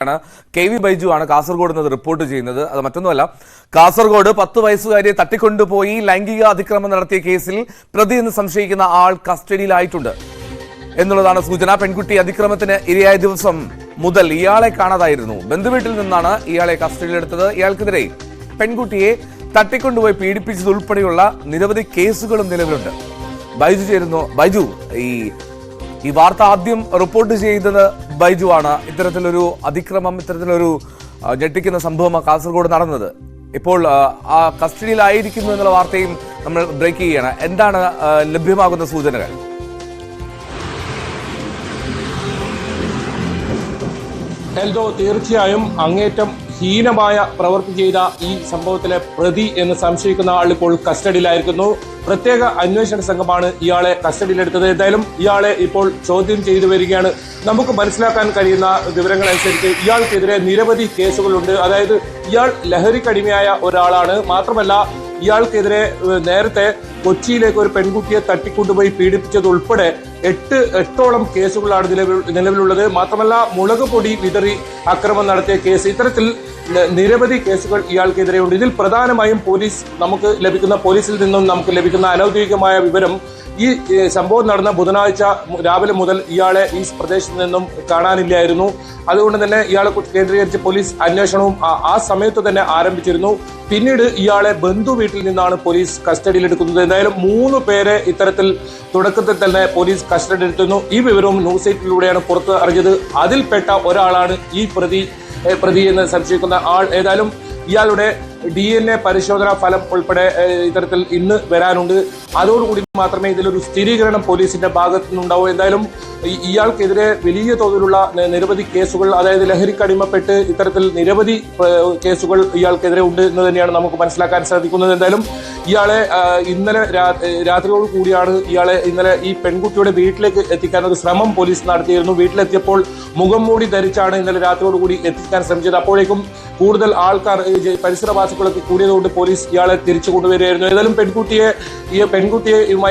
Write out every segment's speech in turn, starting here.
KV Baiju ആണ് കാസർഗോഡ് നിന്ന് report ചെയ്യുന്നത്. അത് മറ്റൊന്നുമല്ല, കാസർഗോഡ് 10 വയസ്സുകാരിയെ തട്ടിക്കൊണ്ടുപോയി ലൈംഗിക അതിക്രമം നടത്തിയ കേസിൽ പ്രതി എന്ന് സംശയിക്കുന്ന ആൾ കസ്റ്റഡിയിലായിട്ടുണ്ട് എന്നുള്ളതാണ് സൂചന. പെൺകുട്ടി അതിക്രമത്തിന് ഇരയായ ദിവസം മുതൽ ഇയാളെ കാണാതായിരുന്നു. ബന്ധുവീട്ടിൽ നിന്നാണ് ഇയാളെ കസ്റ്റഡിയിലെടുത്തത്. ഇയാൾക്കെതിരെ പെൺകുട്ടിയെ തട്ടിക്കൊണ്ടുപോയി പീഡിപ്പിച്ചതുൾപ്പെടെയുള്ള നിരവധി കേസുകളും നിലവിലുണ്ട്. ബൈജു ചേരുന്നു. ബൈജു, ഈ വാർത്ത ആദ്യം റിപ്പോർട്ട് ചെയ്തത് ബൈജു ആണ്. ഇത്തരത്തിലൊരു അതിക്രമം, ഇത്തരത്തിലൊരു ഞെട്ടിക്കുന്ന സംഭവം കാസർഗോഡ് നടന്നത്. ഇപ്പോൾ ആ കസ്റ്റഡിയിലായിരിക്കുന്നു എന്നുള്ള വാർത്തയും നമ്മൾ ബ്രേക്ക് ചെയ്യണം. എന്താണ് ലഭ്യമാകുന്ന സൂചനകൾ? എൽദോ, തീർച്ചയായും അങ്ങേറ്റം ഹീനമായ പ്രവൃത്തി ചെയ്ത ഈ സംഭവത്തിലെ പ്രതി എന്ന് സംശയിക്കുന്ന ആൾ ഇപ്പോൾ കസ്റ്റഡിയിലായിരിക്കുന്നു. പ്രത്യേക അന്വേഷണ സംഘമാണ് ഇയാളെ കസ്റ്റഡിയിലെടുത്തത്. എന്തായാലും ഇയാളെ ഇപ്പോൾ ചോദ്യം ചെയ്തു വരികയാണ്. നമുക്ക് മനസ്സിലാക്കാൻ കഴിയുന്ന വിവരങ്ങൾ അനുസരിച്ച് ഇയാൾക്കെതിരെ നിരവധി കേസുകളുണ്ട്. അതായത് ഇയാൾ ലഹരിക്കടിമയായ ഒരാളാണ്. മാത്രമല്ല ഇയാൾക്കെതിരെ നേരത്തെ കൊച്ചിയിലേക്ക് ഒരു പെൺകുട്ടിയെ തട്ടിക്കൊണ്ടുപോയി പീഡിപ്പിച്ചതുൾപ്പെടെ എട്ടോളം കേസുകളാണ് നിലവിലുള്ളത്. മാത്രമല്ല മുളക് പൊടി വിതറി അക്രമം നടത്തിയ കേസ്, ഇത്തരത്തിൽ നിരവധി കേസുകൾ ഇയാൾക്കെതിരെയുണ്ട്. ഇതിൽ പ്രധാനമായും പോലീസിൽ നിന്നും നമുക്ക് ലഭിക്കുന്ന അനൌദ്യോഗികമായ വിവരം, ഈ സംഭവം നടന്ന ബുധനാഴ്ച രാവിലെ മുതൽ ഇയാളെ ഈ പ്രദേശത്ത് നിന്നും കാണാനില്ലായിരുന്നു. അതുകൊണ്ട് തന്നെ ഇയാളെ കേന്ദ്രീകരിച്ച് പോലീസ് അന്വേഷണവും ആ സമയത്ത് തന്നെ ആരംഭിച്ചിരുന്നു. പിന്നീട് ഇയാളെ ബന്ധു വീട്ടിൽ നിന്നാണ് പോലീസ് കസ്റ്റഡിയിലെടുക്കുന്നത്. എന്തായാലും 3 പേരെ ഇത്തരത്തിൽ തുടക്കത്തിൽ തന്നെ പോലീസ് കസ്റ്റഡിയിലെടുത്തുന്നു. ഈ വിവരവും ന്യൂസ് 8 പുറത്ത് അറിഞ്ഞത്. അതിൽപ്പെട്ട ഒരാളാണ് ഈ പ്രതി എന്ന് സംശയിക്കുന്ന ആൾ. ഏതായാലും ഇയാളുടെ DNA പരിശോധനാ ഫലം ഉൾപ്പെടെ ഇത്തരത്തിൽ ഇന്ന് വരാനുണ്ട്. അതോടുകൂടി മാത്രമേ ഇതിലൊരു സ്ഥിരീകരണം പോലീസിന്റെ ഭാഗത്തു നിന്നുണ്ടാവൂ. എന്തായാലും ഇയാൾക്കെതിരെ വലിയ തോതിലുള്ള നിരവധി കേസുകൾ, അതായത് ലഹരിക്കടിമപ്പെട്ട് ഇത്തരത്തിൽ നിരവധി കേസുകൾ ഇയാൾക്കെതിരെ ഉണ്ട് എന്ന് തന്നെയാണ് നമുക്ക് മനസ്സിലാക്കാൻ സാധിക്കുന്നത്. എന്തായാലും ഇയാളെ ഇന്നലെ രാത്രിയോട് കൂടിയാണ് ഇന്നലെ ഈ പെൺകുട്ടിയുടെ വീട്ടിലേക്ക് എത്തിക്കാൻ ഒരു ശ്രമം പോലീസ് നടത്തിയിരുന്നു. വീട്ടിലെത്തിയപ്പോൾ മുഖം മൂടി ധരിച്ചാണ് ഇന്നലെ രാത്രിയോടുകൂടി എത്തിക്കാൻ ശ്രമിച്ചത്. അപ്പോഴേക്കും കൂടുതൽ ആൾക്കാർ പരിസരവാസികളൊക്കെ കൂടിയതുകൊണ്ട് പോലീസ് ഇയാളെ തിരിച്ചു കൊണ്ടുവരികയായിരുന്നു. ഏതായാലും പെൺകുട്ടിയുമായി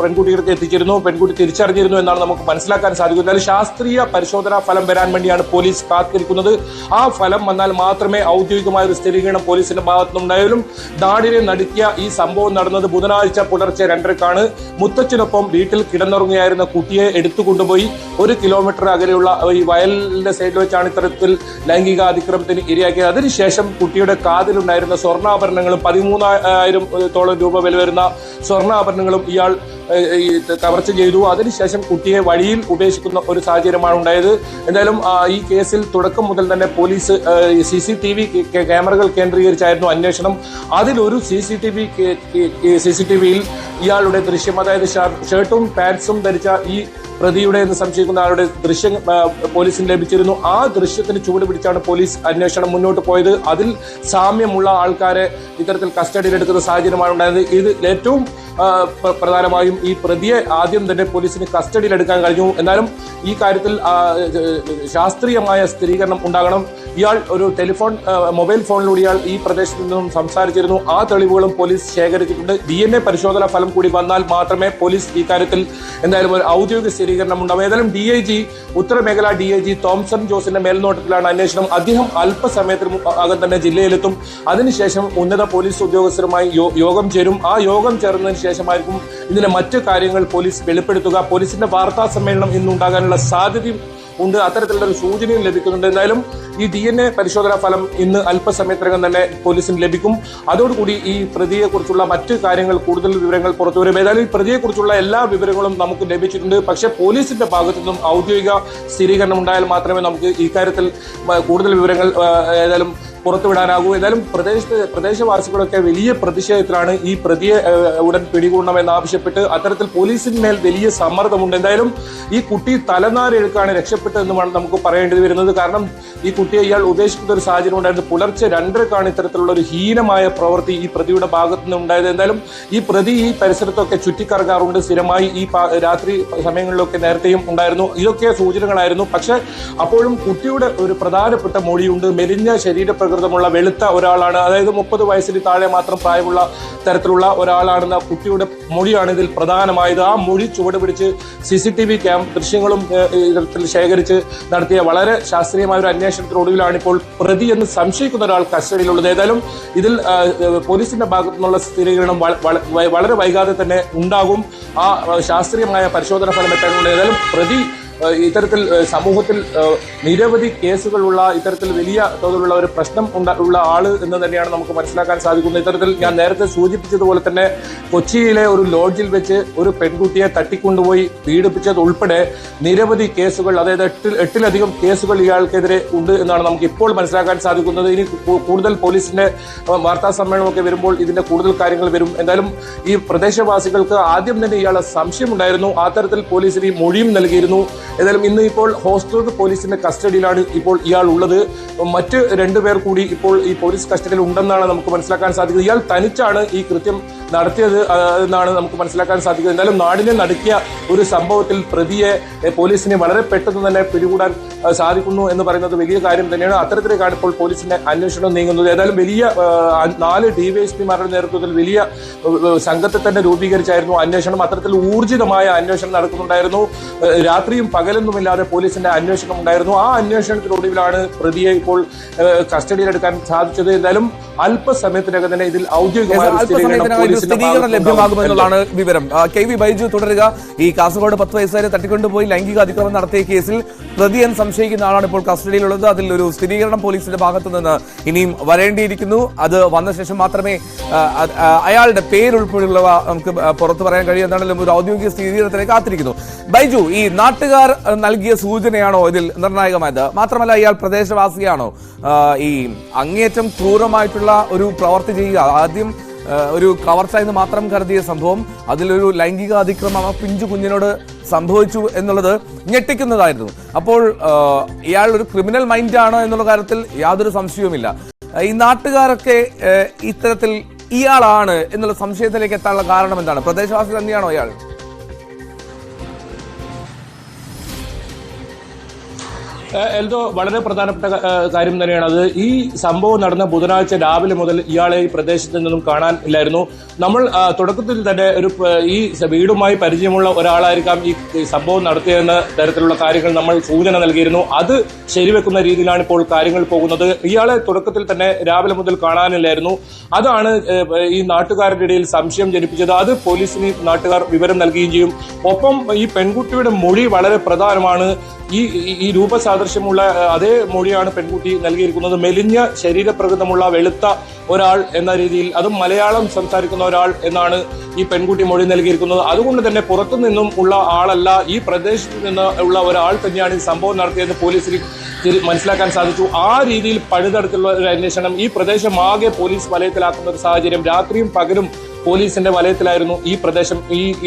പെൺകുട്ടിയുടെ എത്തിച്ചിരുന്നു. പെൺകുട്ടി തിരിച്ചറിഞ്ഞിരുന്നു എന്നാണ് നമുക്ക് മനസ്സിലാക്കാൻ സാധിക്കുന്നത്. എന്നാലും ശാസ്ത്രീയ പരിശോധനാ ഫലം വരാൻ വേണ്ടിയാണ് പോലീസ് കാത്തിരിക്കുന്നത്. ആ ഫലം വന്നാൽ മാത്രമേ ഔദ്യോഗികമായ ഒരു സ്ഥിരീകരണം പോലീസിന്റെ ഭാഗത്തുനിന്നുണ്ടായാലും. നാടിനെ നടുക്കിയ ഈ സംഭവം നടന്നത് ബുധനാഴ്ച പുലർച്ചെ 2:30-ക്കാണ്. മുത്തച്ഛനൊപ്പം വീട്ടിൽ കിടന്നുറങ്ങുകയായിരുന്ന കുട്ടിയെ എടുത്തുകൊണ്ടുപോയി 1 കിലോമീറ്റർ അകലെയുള്ള ഈ വയലിന്റെ സൈഡിൽ വെച്ചാണ് ഇത്തരത്തിൽ ലൈംഗിക അതിക്രമത്തിന് ഇരയാക്കിയത്. അതിനുശേഷം കുട്ടിയുടെ കാതിലുണ്ടായിരുന്ന സ്വർണ്ണാഭരണങ്ങളും 13,000 രൂപ വില വരുന്ന സ്വർണ്ണാഭരണങ്ങളും ഇയാൾ കവർച്ച ചെയ്തു. അതിനുശേഷം കുട്ടിയെ വഴിയിൽ ഉപേക്ഷിക്കുന്ന ഒരു സാഹചര്യമാണ് ഉണ്ടായത്. എന്തായാലും ഈ കേസിൽ തുടക്കം മുതൽ തന്നെ പോലീസ് CCTV ക്യാമറകൾ കേന്ദ്രീകരിച്ചായിരുന്നു അന്വേഷണം. അതിലൊരു CCTVയിൽ ഇയാളുടെ ദൃശ്യം, അതായത് ഷർട്ടും പാൻസും ധരിച്ച ഈ പ്രതിയുടെ എന്ന് സംശയിക്കുന്ന ആളുടെ ദൃശ്യം പോലീസിന് ലഭിച്ചിരുന്നു. ആ ദൃശ്യത്തിന് ചുവട് പിടിച്ചാണ് പോലീസ് അന്വേഷണം മുന്നോട്ട് പോയത്. അതിൽ സാമ്യമുള്ള ആൾക്കാരെ ഇത്തരത്തിൽ കസ്റ്റഡിയിലെടുക്കുന്ന സാഹചര്യമാണ് ഉണ്ടായത്. ഇത് ഏറ്റവും പ്രധാനമായും ഈ പ്രതിയെ ആദ്യം തന്നെ പോലീസിന് കസ്റ്റഡിയിലെടുക്കാൻ കഴിഞ്ഞു. എന്നാലും ഈ കാര്യത്തിൽ ശാസ്ത്രീയമായ സ്ഥിരീകരണം ഉണ്ടാകണം. ഇയാൾ ഒരു മൊബൈൽ ഫോണിലൂടെ ഇയാൾ ഈ പ്രദേശത്ത് നിന്നും സംസാരിച്ചിരുന്നു. ആ തെളിവുകളും പോലീസ് ശേഖരിച്ചിട്ടുണ്ട്. DNA പരിശോധനാ ഫലം കൂടി വന്നാൽ മാത്രമേ പോലീസ് ഈ കാര്യത്തിൽ എന്തായാലും ഒരു ഔദ്യോഗിക സ്ഥിരീകരണം ഉണ്ടാവും. ഏതായാലും ഉത്തരമേഖല DIG തോംസൺ ജോസിന്റെ മേൽനോട്ടത്തിലാണ് അന്വേഷണം. അദ്ദേഹം അല്പസമയത്തിന് അകം തന്നെ ജില്ലയിലെത്തും. അതിനുശേഷം ഉന്നത പോലീസ് ഉദ്യോഗസ്ഥരുമായി യോഗം ചേരും. ആ യോഗം ചേർന്നതിന് ശേഷമായിരിക്കും ഇതിന്റെ മറ്റു കാര്യങ്ങൾ പോലീസ് വെളിപ്പെടുത്തുക. പോലീസിന്റെ വാർത്താ സമ്മേളനം ഇന്നുണ്ടാകാനുള്ള സാധ്യതയും ഉണ്ട്. അത്തരത്തിലുള്ള ഒരു സൂചനയും ലഭിക്കുന്നുണ്ട്. എന്തായാലും ഈ DNA പരിശോധനാ ഫലം ഇന്ന് അല്പസമയത്തിനകം തന്നെ പോലീസിന് ലഭിക്കും. അതോടുകൂടി ഈ പ്രതിയെക്കുറിച്ചുള്ള മറ്റു കാര്യങ്ങൾ, കൂടുതൽ വിവരങ്ങൾ പുറത്തുവരും. ഏതായാലും ഈ പ്രതിയെക്കുറിച്ചുള്ള എല്ലാ വിവരങ്ങളും നമുക്ക് ലഭിച്ചിട്ടുണ്ട്. പക്ഷേ പോലീസിന്റെ ഭാഗത്തു നിന്നും ഔദ്യോഗിക സ്ഥിരീകരണം ഉണ്ടായാൽ മാത്രമേ നമുക്ക് ഇക്കാര്യത്തിൽ കൂടുതൽ വിവരങ്ങൾ ഏതായാലും പുറത്തുവിടാനാകൂ. ഏതായാലും പ്രദേശവാസികളൊക്കെ വലിയ പ്രതിഷേധത്തിലാണ്. ഈ പ്രതിയെ ഉടൻ പിടികൂടണമെന്നാവശ്യപ്പെട്ട് അത്തരത്തിൽ പോലീസിന്മേൽ വലിയ സമ്മർദ്ദമുണ്ട്. എന്തായാലും ഈ കുട്ടി തലനാരിഴക്കാണ് രക്ഷപ്പെട്ടതെന്ന് വേണം നമുക്ക് പറയേണ്ടി വരുന്നത്. കാരണം ഈ കുട്ടിയെ ഇയാൾ ഉപേക്ഷിക്കുന്ന ഒരു സാഹചര്യം ഉണ്ടായിരുന്നു. പുലർച്ചെ 2:30-ക്കാണ് ഇത്തരത്തിലുള്ള ഒരു ഹീനമായ പ്രവൃത്തി ഈ പ്രതിയുടെ ഭാഗത്തു നിന്ന് ഉണ്ടായത്. എന്തായാലും ഈ പ്രതി ഈ പരിസരത്തൊക്കെ ചുറ്റിക്കറങ്ങാറുണ്ട് സ്ഥിരമായി. ഈ രാത്രി സമയങ്ങളിലൊക്കെ നേരത്തെയും ഉണ്ടായിരുന്നു. ഇതൊക്കെ സൂചനകളായിരുന്നു. പക്ഷെ അപ്പോഴും കുട്ടിയുടെ ഒരു പ്രധാനപ്പെട്ട മൊഴിയുണ്ട്. മെലിഞ്ഞ ശരീരപ്രകൃതി ശരീരപ്രകൃതമുള്ള വെളുത്ത ഒരാളാണ്, അതായത് 30 വയസ്സിന് താഴെ മാത്രം പ്രായമുള്ള തരത്തിലുള്ള ഒരാളാണെന്ന കുട്ടിയുടെ മൊഴിയാണ് ഇതിൽ പ്രധാനമായത്. ആ മൊഴി ചുവടുപിടിച്ച് CCTV ദൃശ്യങ്ങളും ഇത്തരത്തിൽ ശേഖരിച്ച് നടത്തിയ വളരെ ശാസ്ത്രീയമായ ഒരു അന്വേഷണത്തിനൊടുവിലാണ് ഇപ്പോൾ പ്രതി എന്ന് സംശയിക്കുന്ന ഒരാൾ കസ്റ്റഡിയിലുള്ളത്. ഏതായാലും ഇതിൽ പോലീസിന്റെ ഭാഗത്തു നിന്നുള്ള സ്ഥിരീകരണം വളരെ വൈകാതെ തന്നെ ഉണ്ടാകും. ആ ശാസ്ത്രീയമായ പരിശോധന ഫലം എത്താനുണ്ട്. ഏതായാലും പ്രതി ഇത്തരത്തിൽ സമൂഹത്തിൽ നിരവധി കേസുകളുള്ള ഇത്തരത്തിൽ വലിയ തോതിലുള്ള ഒരു പ്രശ്നം ഉള്ള ആള് എന്ന് തന്നെയാണ് നമുക്ക് മനസ്സിലാക്കാൻ സാധിക്കുന്നത്. ഇത്തരത്തിൽ ഞാൻ നേരത്തെ സൂചിപ്പിച്ചതുപോലെ തന്നെ കൊച്ചിയിലെ ഒരു ലോഡ്ജിൽ വെച്ച് ഒരു പെൺകുട്ടിയെ തട്ടിക്കൊണ്ടുപോയി പീഡിപ്പിച്ചത് ഉൾപ്പെടെ നിരവധി കേസുകൾ, അതായത് എട്ടിലധികം കേസുകൾ ഇയാൾക്കെതിരെ ഉണ്ട് എന്നാണ് നമുക്ക് ഇപ്പോൾ മനസ്സിലാക്കാൻ സാധിക്കുന്നത്. ഇനി കൂടുതൽ പോലീസിന്റെ വാർത്താ സമ്മേളനമൊക്കെ വരുമ്പോൾ ഇതിന്റെ കൂടുതൽ കാര്യങ്ങൾ വരും. എന്തായാലും ഈ പ്രദേശവാസികൾക്ക് ആദ്യം തന്നെ ഇയാളെ സംശയമുണ്ടായിരുന്നു. ആ തരത്തിൽ പോലീസിന് ഈ മൊഴിയും നൽകിയിരുന്നു. ഏതായാലും ഇന്ന് ഇപ്പോൾ ഹോസ്റ്റൽ പോലീസിന്റെ കസ്റ്റഡിയിലാണ് ഇപ്പോൾ ഇയാൾ ഉള്ളത്. മറ്റ് 2 പേർ കൂടി ഇപ്പോൾ ഈ പോലീസ് കസ്റ്റഡിയിൽ ഉണ്ടെന്നാണ് നമുക്ക് മനസ്സിലാക്കാൻ സാധിക്കുന്നത്. ഇയാൾ തനിച്ചാണ് ഈ കൃത്യം നടത്തിയത് എന്നാണ് നമുക്ക് മനസ്സിലാക്കാൻ സാധിക്കുന്നത്. എന്തായാലും നാടിനെ നടുക്കിയ ഒരു സംഭവത്തിൽ പ്രതിയെ പോലീസിനെ വളരെ പെട്ടെന്ന് തന്നെ പിടികൂടാൻ സാധിക്കുന്നു എന്ന് പറയുന്നത് വലിയ കാര്യം തന്നെയാണ്. അത്തരത്തിലേക്കാണ് ഇപ്പോൾ പോലീസിന്റെ അന്വേഷണം നീങ്ങുന്നത്. ഏതായാലും വലിയ 4 DYSPമാരുടെ നേതൃത്വത്തിൽ വലിയ സംഘത്തെ തന്നെ രൂപീകരിച്ചായിരുന്നു അന്വേഷണം. അത്തരത്തിൽ ഊർജിതമായ അന്വേഷണം നടക്കുന്നുണ്ടായിരുന്നു. രാത്രിയും പകലൊന്നുമില്ലാതെ പോലീസിന്റെ അന്വേഷണം ഉണ്ടായിരുന്നു. ആ അന്വേഷണത്തിനൊടുവിലാണ് പ്രതിയെ ഇപ്പോൾ കസ്റ്റഡിയിലെടുക്കാൻ സാധിച്ചത്. എന്തായാലും അല്പസമയത്തിനകം തന്നെ ഇതിൽ ഔദ്യോഗികമായ സ്ഥിരീകരണം ലഭ്യമാകുമെന്നുള്ളതാണ് വിവരം. KV ബൈജു തുടരുക. ഈ കാസർഗോഡ് 10 വയസ്സുകാരെ തട്ടിക്കൊണ്ടുപോയി ലൈംഗിക അതിക്രമം നടത്തിയ കേസിൽ പ്രതിയെന്ന് സംശയിക്കുന്ന ആളാണ് ഇപ്പോൾ കസ്റ്റഡിയിലുള്ളത്. അതിൽ ഒരു സ്ഥിരീകരണം പോലീസിന്റെ ഭാഗത്തു നിന്ന് ഇനിയും വരേണ്ടിയിരിക്കുന്നു. അത് വന്ന ശേഷം മാത്രമേ അയാളുടെ പേരുൾപ്പെടെയുള്ളവ നമുക്ക് പുറത്തു പറയാൻ കഴിയുമെന്നാണെങ്കിലും ഒരു ഔദ്യോഗിക സ്ഥിരീകരണത്തിലേക്ക് കാത്തിരിക്കുന്നു. ബൈജു, ഈ നാട്ടുകാർ നൽകിയ സൂചനയാണോ ഇതിൽ നിർണായകമായത്? മാത്രമല്ല, ഇയാൾ പ്രദേശവാസിയാണോ? ഈ അങ്ങേയറ്റം ക്രൂരമായിട്ടുള്ള ഒരു പ്രവൃത്തി ചെയ്യുക, ആദ്യം ഒരു കവർച്ച എന്ന് മാത്രം കരുതിയ സംഭവം അതിലൊരു ലൈംഗിക അതിക്രമം പിഞ്ചു കുഞ്ഞിനോട് സംഭവിച്ചു എന്നുള്ളത് ഞെട്ടിക്കുന്നതായിരുന്നു. അപ്പോൾ ഇയാൾ ഒരു ക്രിമിനൽ മൈൻഡാണ് എന്നുള്ള കാര്യത്തിൽ യാതൊരു സംശയവുമില്ല. ഈ നാട്ടുകാരൊക്കെ ഇത്തരത്തിൽ ഇയാളാണ് എന്നുള്ള സംശയത്തിലേക്ക് എത്താനുള്ള കാരണം എന്താണ്? പ്രദേശവാസി തന്നെയാണോ ഇയാൾ? എൽദോ, വളരെ പ്രധാനപ്പെട്ട കാര്യം തന്നെയാണ് അത്. ഈ സംഭവം നടന്ന ബുധനാഴ്ച രാവിലെ മുതൽ ഇയാളെ ഈ പ്രദേശത്ത് നിന്നും കാണാൻ ഇല്ലായിരുന്നു. നമ്മൾ തുടക്കത്തിൽ തന്നെ ഈ വീടുമായി പരിചയമുള്ള ഒരാളായിരിക്കാം ഈ സംഭവം നടത്തിയെന്ന തരത്തിലുള്ള കാര്യങ്ങൾ നമ്മൾ സൂചന നൽകിയിരുന്നു. അത് ശരിവെക്കുന്ന രീതിയിലാണ് ഇപ്പോൾ കാര്യങ്ങൾ പോകുന്നത്. ഇയാളെ തുടക്കത്തിൽ തന്നെ രാവിലെ മുതൽ കാണാനില്ലായിരുന്നു. അതാണ് ഈ നാട്ടുകാരുടെ ഇടയിൽ സംശയം ജനിപ്പിച്ചത്. അത് പോലീസിന് നാട്ടുകാർ വിവരം നൽകുകയും ചെയ്യും. ഒപ്പം ഈ പെൺകുട്ടിയുടെ മൊഴി വളരെ പ്രധാനമാണ്. ഈ രൂപസാദൃശ്യമുള്ള അതേ മൊഴിയാണ് പെൺകുട്ടി നൽകിയിരിക്കുന്നത്. മെലിഞ്ഞ ശരീരപ്രകൃതമുള്ള വെളുത്ത ഒരാൾ എന്ന രീതിയിൽ, അതും മലയാളം സംസാരിക്കുന്ന ഒരാൾ എന്നാണ് ഈ പെൺകുട്ടി മൊഴി നൽകിയിരിക്കുന്നത്. അതുകൊണ്ട് തന്നെ പുറത്തു നിന്നും ഉള്ള ആളല്ല, ഈ പ്രദേശത്ത് നിന്ന് ഉള്ള ഒരാൾ തന്നെയാണ് ഈ സംഭവം നടത്തിയത് പോലീസിന് മനസ്സിലാക്കാൻ സാധിച്ചു. ആ രീതിയിൽ പഴുതടത്തുള്ള ഒരു അന്വേഷണം ഈ പ്രദേശം ആകെ പോലീസ് വലയത്തിലാക്കുന്ന ഒരു സാഹചര്യം. രാത്രിയും പകലും പോലീസിന്റെ വലയത്തിലായിരുന്നു ഈ പ്രദേശം,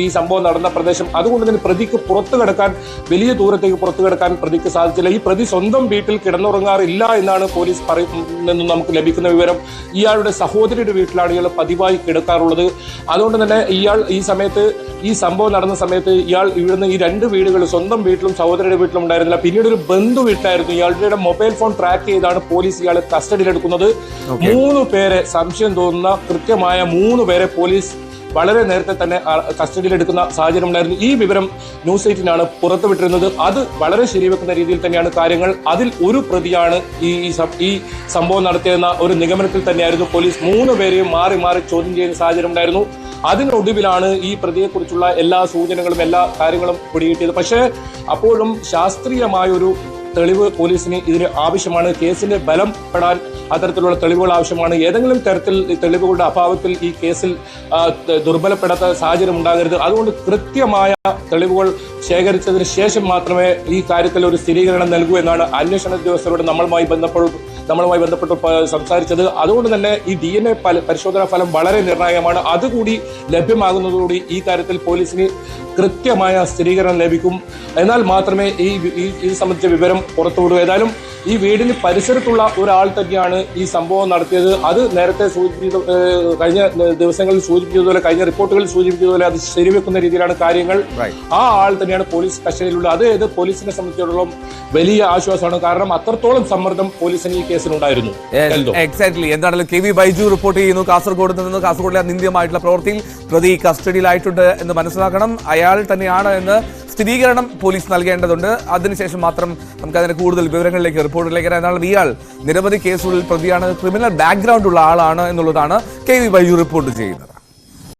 ഈ സംഭവം നടന്ന പ്രദേശം. അതുകൊണ്ട് തന്നെ പ്രതിക്ക് പുറത്തു കിടക്കാൻ, വലിയ ദൂരത്തേക്ക് പുറത്തു കിടക്കാൻ പ്രതിക്ക് സാധിച്ചില്ല. ഈ പ്രതി സ്വന്തം വീട്ടിൽ കിടന്നുറങ്ങാറില്ല എന്നാണ് പോലീസ് പറയുന്നതെന്നും നമുക്ക് ലഭിക്കുന്ന വിവരം. ഇയാളുടെ സഹോദരിയുടെ വീട്ടിലാണ് ഇയാൾ പതിവായി കിടക്കാറുള്ളത്. അതുകൊണ്ട് തന്നെ ഇയാൾ ഈ സമയത്ത്, ഈ സംഭവം നടന്ന സമയത്ത് ഇയാൾ ഇവിടുന്ന് ഈ 2 വീടുകൾ, സ്വന്തം വീട്ടിലും സഹോദരിയുടെ വീട്ടിലും ഉണ്ടായിരുന്നില്ല. പിന്നീട് ഒരു ബന്ധു വീട്ടിലായിരുന്നു. ഇയാളുടെ മൊബൈൽ ഫോൺ ട്രാക്ക് ചെയ്താണ് പോലീസ് ഇയാളെ കസ്റ്റഡിയിലെടുക്കുന്നത്. 3 പേരെ, സംശയം തോന്നുന്ന കൃത്യമായ 3 പേരെ പോലീസ് വളരെ നേരത്തെ തന്നെ കസ്റ്റഡിയിലെടുക്കുന്ന സാഹചര്യം ഉണ്ടായിരുന്നു. ഈ വിവരം ന്യൂസ് 8-നാണ് പുറത്തുവിട്ടിരുന്നത്. അത് വളരെ ശരിവെക്കുന്ന രീതിയിൽ തന്നെയാണ് കാര്യങ്ങൾ. അതിൽ ഒരു പ്രതിയാണ് ഈ സംഭവം നടത്തിയെന്ന ഒരു നിഗമനത്തിൽ തന്നെയായിരുന്നു പോലീസ് 3 പേരെയും മാറി മാറി ചോദ്യം ചെയ്യുന്ന സാഹചര്യം ഉണ്ടായിരുന്നു. അതിനൊടുവിലാണ് ഈ പ്രതിയെക്കുറിച്ചുള്ള എല്ലാ സൂചനകളും, എല്ലാ കാര്യങ്ങളും പിടികിട്ടിയത്. പക്ഷേ അപ്പോഴും ശാസ്ത്രീയമായൊരു തെളിവ് പോലീസിന് ഇതിന് ആവശ്യമാണ്. കേസിന്റെ ബലം പെടാൻ അത്തരത്തിലുള്ള തെളിവുകൾ ആവശ്യമാണ്. ഏതെങ്കിലും തരത്തിൽ തെളിവുകളുടെ അഭാവത്തിൽ ഈ കേസിൽ ദുർബലപ്പെടാത്ത സാഹചര്യം ഉണ്ടാകരുത്. അതുകൊണ്ട് കൃത്യമായ തെളിവുകൾ ശേഖരിച്ചതിന് ശേഷം മാത്രമേ ഈ കാര്യത്തിൽ ഒരു സ്ഥിരീകരണം നൽകൂ എന്നാണ് അന്വേഷണ ഉദ്യോഗസ്ഥരോട് നമ്മളുമായി ബന്ധപ്പെട്ട് സംസാരിച്ചത്. അതുകൊണ്ട് തന്നെ ഈ DNA പരിശോധനാ ഫലം വളരെ നിർണായകമാണ്. അതുകൂടി ലഭ്യമാകുന്നതോടുകൂടി ഈ കാര്യത്തിൽ പോലീസിന് കൃത്യമായ സ്ഥിരീകരണം ലഭിക്കും. എന്നാൽ മാത്രമേ ഈ സംബന്ധിച്ച വിവരം പുറത്തുവിടൂ. ഏതായാലും ഈ വീടിന് പരിസരത്തുള്ള ഒരാൾ തന്നെയാണ് ഈ സംഭവം നടത്തിയത്. അത് നേരത്തെ കഴിഞ്ഞ ദിവസങ്ങളിൽ സൂചിപ്പിച്ചതുപോലെ, കഴിഞ്ഞ റിപ്പോർട്ടുകളിൽ സൂചിപ്പിച്ചതുപോലെ അത് ശരിവെക്കുന്ന രീതിയിലാണ് കാര്യങ്ങൾ. ആ ആൾ തന്നെയാണ് പോലീസ് കസ്റ്റഡിയിലുള്ളത്. അത് പോലീസിനെ സംബന്ധിച്ചിടത്തോളം വലിയ ആശ്വാസമാണ്. കാരണം അത്രത്തോളം സമ്മർദ്ദം പോലീസിന് ഈ കേസിലുണ്ടായിരുന്നു. എക്സാക്ട്ലി. എന്താണെങ്കിലും കെ വി ബൈജു റിപ്പോർട്ട് ചെയ്യുന്നു കാസർഗോഡ് നിന്ന്. കാസർഗോഡിലെ നിന്ദ്യമായിട്ടുള്ള പ്രവൃത്തിയിൽ പ്രതി കസ്റ്റഡിയിലായിട്ടുണ്ട് എന്ന് മനസ്സിലാക്കണം. അയാൾ തന്നെയാണ് എന്ന് സ്ഥിരീകരണം പോലീസ് നൽകേണ്ടതുണ്ട്. അതിനുശേഷം മാത്രം നമുക്ക് അതിന്റെ കൂടുതൽ വിവരങ്ങളിലേക്ക്, റിപ്പോർട്ടിലേക്ക് വരാം. എന്നാൽ ഇയാൾ നിരവധി കേസുകളിൽ പ്രതിയാണ്, ക്രിമിനൽ ബാക്ക്ഗ്രൗണ്ട് ഉള്ള ആളാണ് എന്നുള്ളതാണ് കെ വി ബൈജു റിപ്പോർട്ട് ചെയ്യുന്നത്.